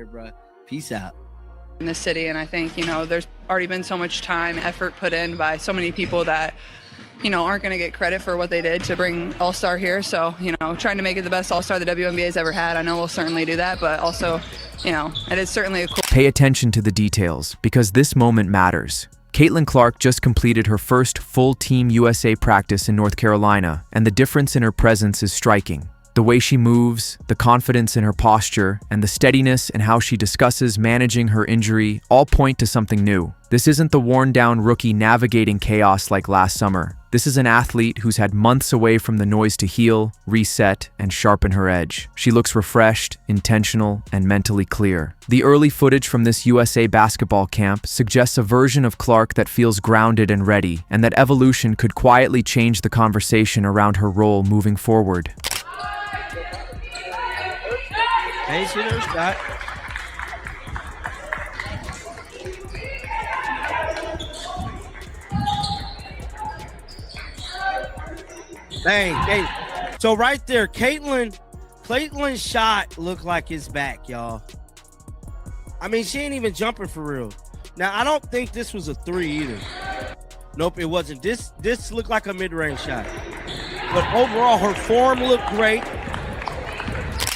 Bro. Peace out. In this city, and I think, there's already been so much time, effort put in by so many people that, aren't going to get credit for what they did to bring All-Star here. So, trying to make it the best All-Star the WNBA has ever had. I know we'll certainly do that, but also, it is certainly a cool. Pay attention to the details, because this moment matters. Caitlin Clark just completed her first full Team USA practice in North Carolina, and the difference in her presence is striking. The way she moves, the confidence in her posture, and the steadiness in how she discusses managing her injury all point to something new. This isn't the worn-down rookie navigating chaos like last summer. This is an athlete who's had months away from the noise to heal, reset, and sharpen her edge. She looks refreshed, intentional, and mentally clear. The early footage from this USA basketball camp suggests a version of Clark that feels grounded and ready, and that evolution could quietly change the conversation around her role moving forward. Hey, shooter, shot. Dang. So right there, Caitlin's shot looked like his back, y'all. I mean, she ain't even jumping for real. Now, I don't think this was a three either. Nope, it wasn't. This looked like a mid-range shot. But overall, her form looked great.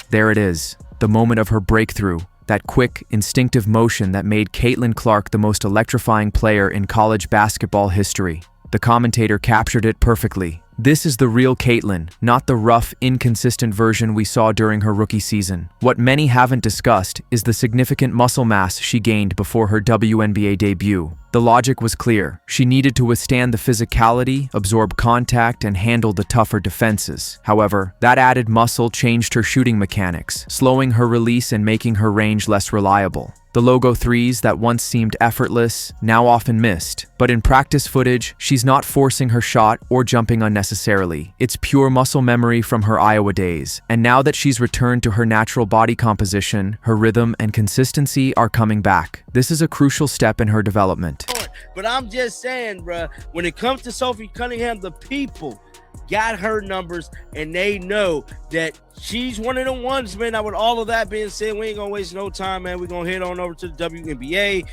There it is. The moment of her breakthrough, that quick, instinctive motion that made Caitlin Clark the most electrifying player in college basketball history. The commentator captured it perfectly. This is the real Caitlin, not the rough, inconsistent version we saw during her rookie season. What many haven't discussed is the significant muscle mass she gained before her WNBA debut. The logic was clear. She needed to withstand the physicality, absorb contact, and handle the tougher defenses. However, that added muscle changed her shooting mechanics, slowing her release and making her range less reliable. The logo threes that once seemed effortless, now often missed. But in practice footage, she's not forcing her shot or jumping unnecessarily. It's pure muscle memory from her Iowa days. And now that she's returned to her natural body composition, her rhythm and consistency are coming back. This is a crucial step in her development. But I'm just saying, bro, when it comes to Sophie Cunningham, the people got her numbers, and they know that she's one of the ones, man. Now, with all of that being said, we ain't gonna waste no time, man. We're gonna head on over to the WNBA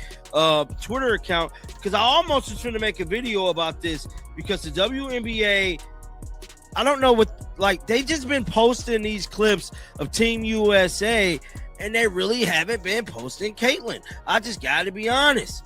Twitter account, because I almost was trying to make a video about this, because the WNBA, I don't know what, like, they just been posting these clips of Team USA, and they really haven't been posting Caitlin. I just gotta be honest.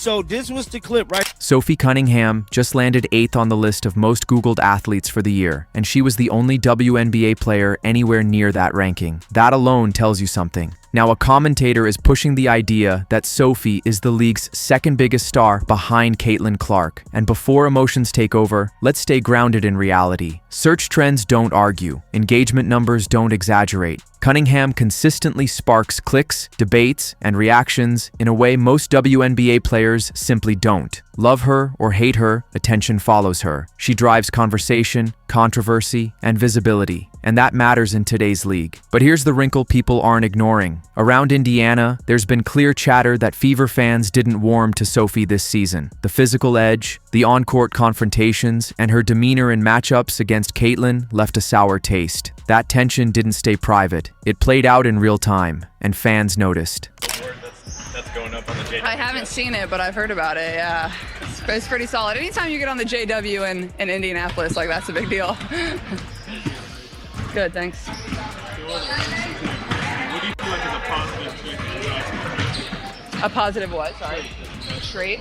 So this was the clip, right? Sophie Cunningham just landed 8th on the list of most Googled athletes for the year, and she was the only WNBA player anywhere near that ranking. That alone tells you something. Now, a commentator is pushing the idea that Sophie is the league's second biggest star behind Caitlin Clark. And before emotions take over, let's stay grounded in reality. Search trends don't argue. Engagement numbers don't exaggerate. Cunningham consistently sparks clicks, debates, and reactions in a way most WNBA players simply don't. Love her or hate her, attention follows her. She drives conversation, controversy, and visibility. And that matters in today's league. But here's the wrinkle people aren't ignoring. Around Indiana, there's been clear chatter that Fever fans didn't warm to Sophie this season. The physical edge, the on-court confrontations, and her demeanor in matchups against Caitlin left a sour taste. That tension didn't stay private. It played out in real time, and fans noticed. That's going up on the JW. I haven't seen it, but I've heard about it. Yeah, it's pretty solid. Anytime you get on the JW in Indianapolis, like, that's a big deal. Good, thanks. What do you feel like is a positive trait? A positive what? Sorry. Trait?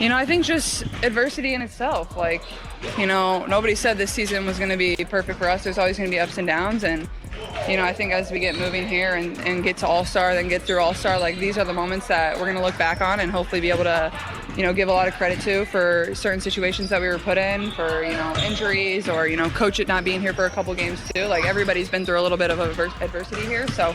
I think just adversity in itself. Like, nobody said this season was going to be perfect for us. There's always going to be ups and downs. And, I think as we get moving here and get to All-Star, then get through All-Star, like, these are the moments that we're going to look back on and hopefully be able to, give a lot of credit to for certain situations that we were put in, for, injuries, or, coach it not being here for a couple games too. Like, everybody's been through a little bit of adversity here. So,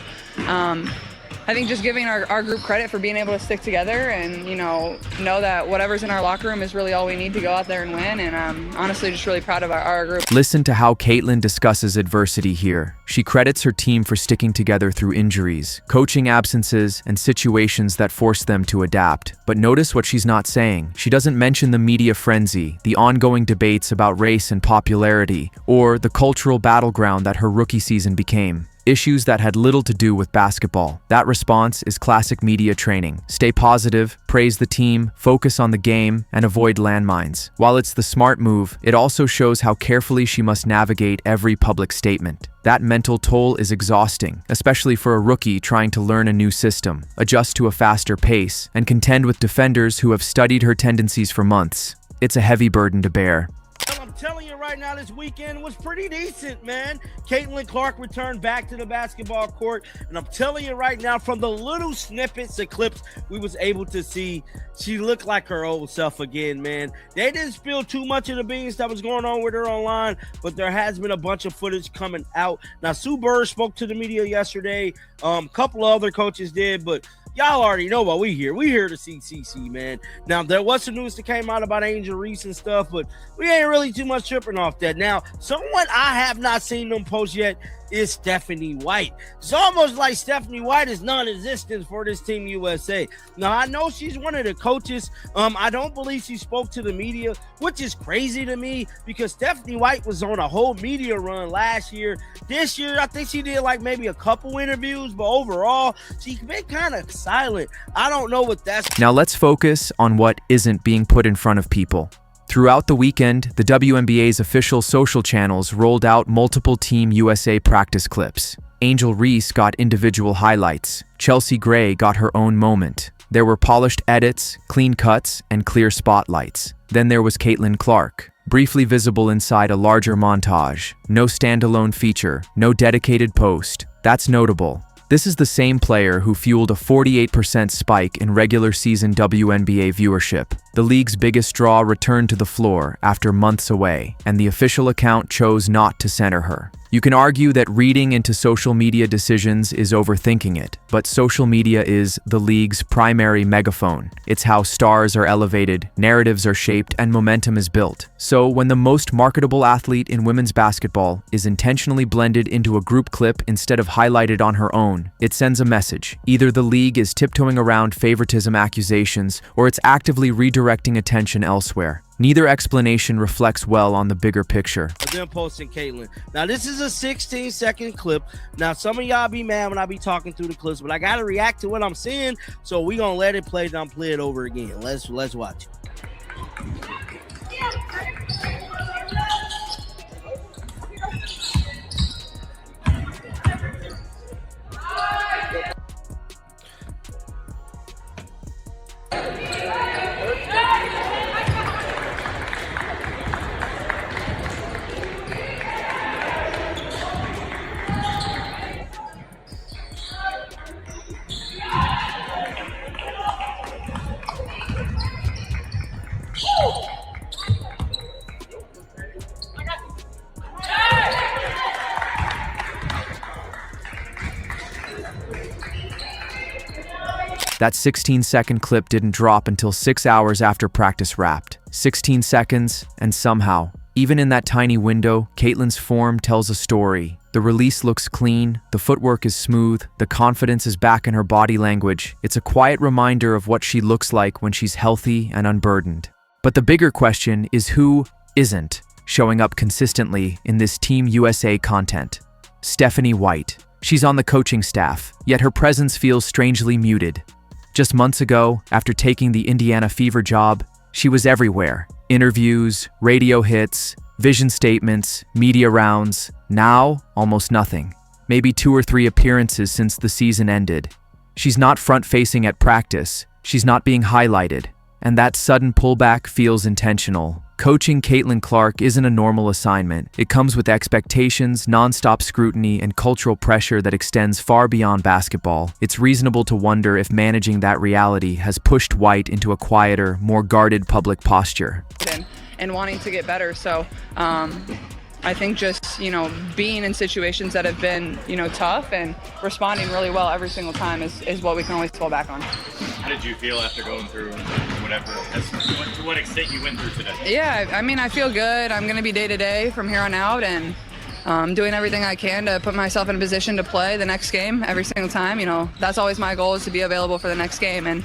I think just giving our group credit for being able to stick together and, know that whatever's in our locker room is really all we need to go out there and win. And I'm honestly just really proud of our group. Listen to how Caitlin discusses adversity here. She credits her team for sticking together through injuries, coaching absences, and situations that forced them to adapt. But notice what she's not saying. She doesn't mention the media frenzy, the ongoing debates about race and popularity, or the cultural battleground that her rookie season became. issues that had little to do with basketball. That response is classic media training. Stay positive, praise the team, focus on the game, and avoid landmines. While it's the smart move, it also shows how carefully she must navigate every public statement. That mental toll is exhausting, especially for a rookie trying to learn a new system, adjust to a faster pace, and contend with defenders who have studied her tendencies for months. It's a heavy burden to bear. I'm telling you right now, this weekend was pretty decent, man. Caitlin Clark returned back to the basketball court, and I'm telling you right now, from the little snippets of clips we was able to see, she looked like her old self again, man. They didn't spill too much of the beans that was going on with her online, but there has been a bunch of footage coming out. Now, Sue Bird spoke to the media yesterday. A couple of other coaches did, but y'all already know what we hear. We here to see CC, man. Now, there was some news that came out about Angel Reese and stuff, but we ain't really too much tripping off that. Now, someone I have not seen them post yet is Stephanie White. It's almost like Stephanie White is non-existent for this Team USA. Now, I know she's one of the coaches. I don't believe she spoke to the media, which is crazy to me because Stephanie White was on a whole media run last year. This year, I think she did like maybe a couple interviews, but overall, she's been kind of silent. I don't know what that's. Now let's focus on what isn't being put in front of people. Throughout the weekend, the WNBA's official social channels rolled out multiple Team USA practice clips. Angel Reese got individual highlights. Chelsea Gray got her own moment. There were polished edits, clean cuts, and clear spotlights. Then there was Caitlin Clark, briefly visible inside a larger montage. No standalone feature, no dedicated post. That's notable. This is the same player who fueled a 48% spike in regular season WNBA viewership. The league's biggest draw returned to the floor after months away, and the official account chose not to center her. You can argue that reading into social media decisions is overthinking it, but social media is the league's primary megaphone. It's how stars are elevated, narratives are shaped, and momentum is built. So when the most marketable athlete in women's basketball is intentionally blended into a group clip instead of highlighted on her own, it sends a message. Either the league is tiptoeing around favoritism accusations, or it's actively redirecting attention elsewhere. Neither explanation reflects well on the bigger picture. Them posting Caitlin. Now, this is a 16-second clip. Now, some of y'all be mad when I be talking through the clips, but I got to react to what I'm seeing, so we going to let it play and I'm play it over again. Let's watch it. That 16-second clip didn't drop until 6 hours after practice wrapped. 16 seconds, and somehow, even in that tiny window, Caitlin's form tells a story. The release looks clean, the footwork is smooth, the confidence is back in her body language. It's a quiet reminder of what she looks like when she's healthy and unburdened. But the bigger question is who isn't showing up consistently in this Team USA content? Stephanie White. She's on the coaching staff, yet her presence feels strangely muted. Just months ago, after taking the Indiana Fever job, she was everywhere. Interviews, radio hits, vision statements, media rounds. Now, almost nothing. Maybe 2 or 3 appearances since the season ended. She's not front-facing at practice. She's not being highlighted. And that sudden pullback feels intentional. Coaching Caitlin Clark isn't a normal assignment. It comes with expectations, nonstop scrutiny, and cultural pressure that extends far beyond basketball. It's reasonable to wonder if managing that reality has pushed White into a quieter, more guarded public posture. And wanting to get better. So I think just, being in situations that have been, tough and responding really well every single time is what we can always fall back on. How did you feel after going through whatever, to what extent you went through today? Yeah, I feel good. I'm going to be day to day from here on out, and doing everything I can to put myself in a position to play the next game every single time. That's always my goal, is to be available for the next game, and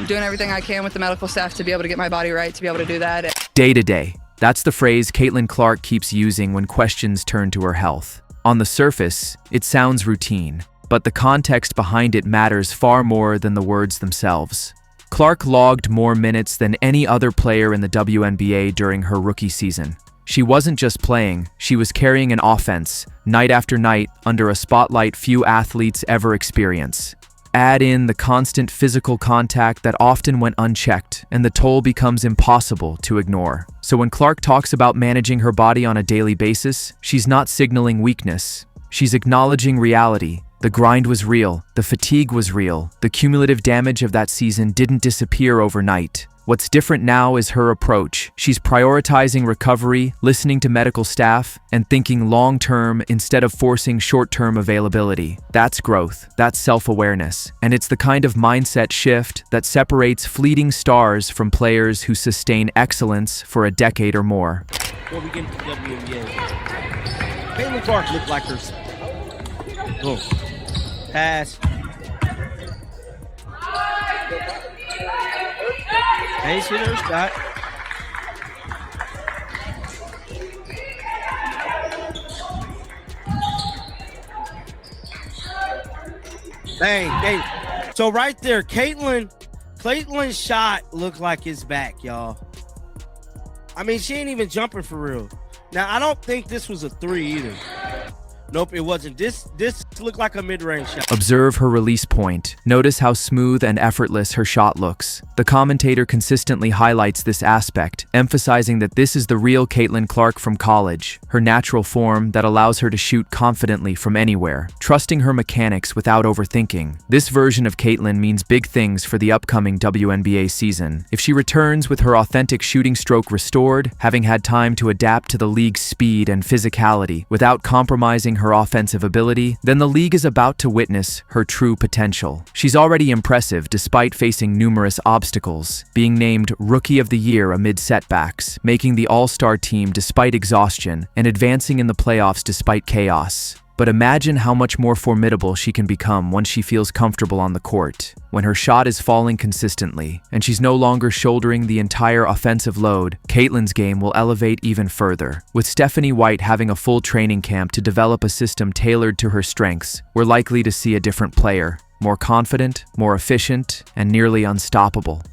doing everything I can with the medical staff to be able to get my body right, to be able to do that. Day to day. That's the phrase Caitlin Clark keeps using when questions turn to her health. On the surface, it sounds routine, but the context behind it matters far more than the words themselves. Clark logged more minutes than any other player in the WNBA during her rookie season. She wasn't just playing, she was carrying an offense, night after night, under a spotlight few athletes ever experience. Add in the constant physical contact that often went unchecked, and the toll becomes impossible to ignore. So when Clark talks about managing her body on a daily basis, she's not signaling weakness. She's acknowledging reality. The grind was real, the fatigue was real, the cumulative damage of that season didn't disappear overnight. What's different now is her approach. She's prioritizing recovery, listening to medical staff, and thinking long-term instead of forcing short-term availability. That's growth, that's self-awareness, and it's the kind of mindset shift that separates fleeting stars from players who sustain excellence for a decade or more. Before we get into the WNBA, Caitlin Clark looked like herself. Boom. Pass. Hayes hit her shot. Bang. So right there, Caitlin's shot looked like his back, y'all. I mean, she ain't even jumping for real. Now, I don't think this was a three either. Nope, it wasn't. This looked like a mid-range shot. Observe her release point. Notice how smooth and effortless her shot looks. The commentator consistently highlights this aspect, emphasizing that this is the real Caitlin Clark from college, her natural form that allows her to shoot confidently from anywhere, trusting her mechanics without overthinking. This version of Caitlin means big things for the upcoming WNBA season. If she returns with her authentic shooting stroke restored, having had time to adapt to the league's speed and physicality without compromising her offensive ability, then the league is about to witness her true potential. She's already impressive despite facing numerous obstacles, being named Rookie of the Year amid setbacks, making the All-Star team despite exhaustion, and advancing in the playoffs despite chaos. But imagine how much more formidable she can become once she feels comfortable on the court. When her shot is falling consistently, and she's no longer shouldering the entire offensive load, Caitlin's game will elevate even further. With Stephanie White having a full training camp to develop a system tailored to her strengths, we're likely to see a different player. More confident, more efficient, and nearly unstoppable.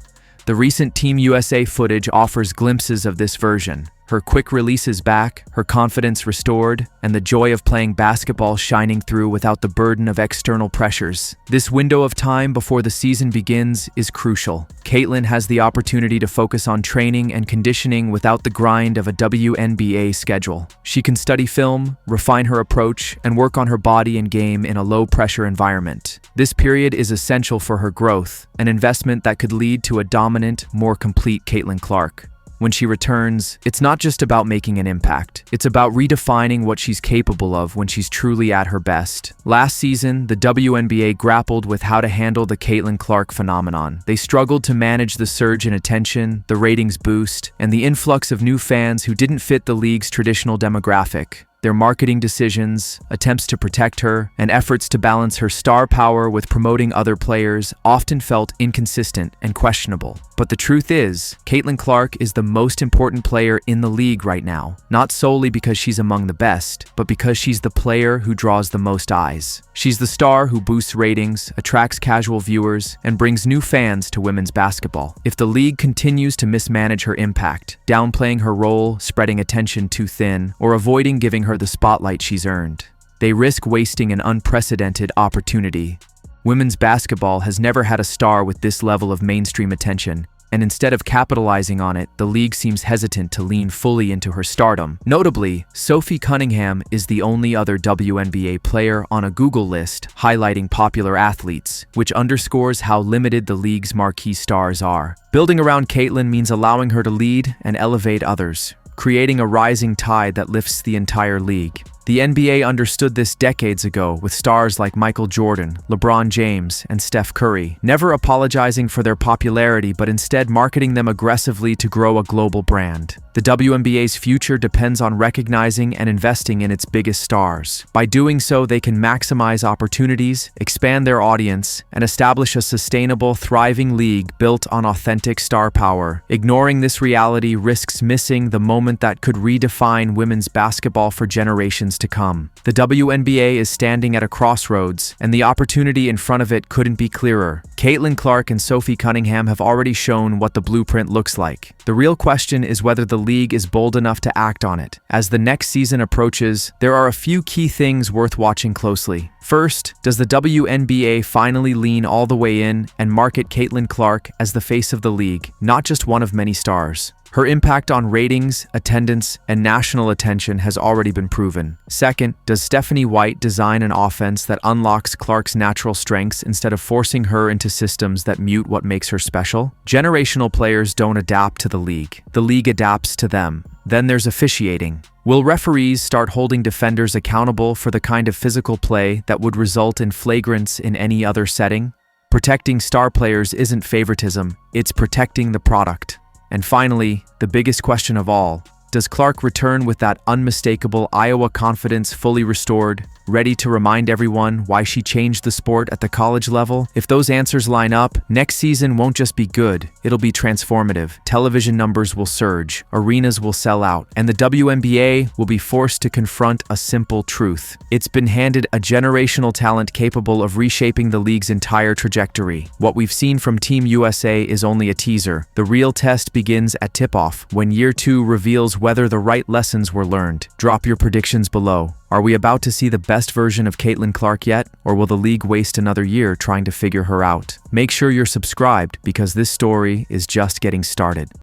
The recent Team USA footage offers glimpses of this version. Her quick releases back, her confidence restored, and the joy of playing basketball shining through without the burden of external pressures. This window of time before the season begins is crucial. Caitlin has the opportunity to focus on training and conditioning without the grind of a WNBA schedule. She can study film, refine her approach, and work on her body and game in a low-pressure environment. This period is essential for her growth, an investment that could lead to a dominant, more complete Caitlin Clark. When she returns, it's not just about making an impact. It's about redefining what she's capable of when she's truly at her best. Last season, the WNBA grappled with how to handle the Caitlin Clark phenomenon. They struggled to manage the surge in attention, the ratings boost, and the influx of new fans who didn't fit the league's traditional demographic. Their marketing decisions, attempts to protect her, and efforts to balance her star power with promoting other players often felt inconsistent and questionable. But the truth is, Caitlin Clark is the most important player in the league right now, not solely because she's among the best, but because she's the player who draws the most eyes. She's the star who boosts ratings, attracts casual viewers, and brings new fans to women's basketball. If the league continues to mismanage her impact, downplaying her role, spreading attention too thin, or avoiding giving her the spotlight she's earned, they risk wasting an unprecedented opportunity. Women's basketball has never had a star with this level of mainstream attention, and instead of capitalizing on it, the league seems hesitant to lean fully into her stardom. Notably, Sophie Cunningham is the only other WNBA player on a Google list highlighting popular athletes, which underscores how limited the league's marquee stars are. Building around Caitlin means allowing her to lead and elevate others, creating a rising tide that lifts the entire league. The NBA understood this decades ago with stars like Michael Jordan, LeBron James, and Steph Curry, never apologizing for their popularity but instead marketing them aggressively to grow a global brand. The WNBA's future depends on recognizing and investing in its biggest stars. By doing so, they can maximize opportunities, expand their audience, and establish a sustainable, thriving league built on authentic star power. Ignoring this reality risks missing the moment that could redefine women's basketball for generations to come. The WNBA is standing at a crossroads, and the opportunity in front of it couldn't be clearer. Caitlin Clark and Sophie Cunningham have already shown what the blueprint looks like. The real question is whether the league is bold enough to act on it. As the next season approaches, there are a few key things worth watching closely. First, does the WNBA finally lean all the way in and market Caitlin Clark as the face of the league, not just one of many stars? Her impact on ratings, attendance, and national attention has already been proven. Second, does Stephanie White design an offense that unlocks Clark's natural strengths instead of forcing her into systems that mute what makes her special? Generational players don't adapt to the league adapts to them. Then there's officiating. Will referees start holding defenders accountable for the kind of physical play that would result in flagrants in any other setting? Protecting star players isn't favoritism, it's protecting the product. And finally, the biggest question of all, does Clark return with that unmistakable Iowa confidence fully restored, ready to remind everyone why she changed the sport at the college level? If those answers line up, next season won't just be good, it'll be transformative. Television numbers will surge, arenas will sell out, and the WNBA will be forced to confront a simple truth. It's been handed a generational talent capable of reshaping the league's entire trajectory. What we've seen from Team USA is only a teaser. The real test begins at tip-off, when Year 2 reveals whether the right lessons were learned. Drop your predictions below. Are we about to see the best version of Caitlin Clark yet, or will the league waste another year trying to figure her out? Make sure you're subscribed because this story is just getting started.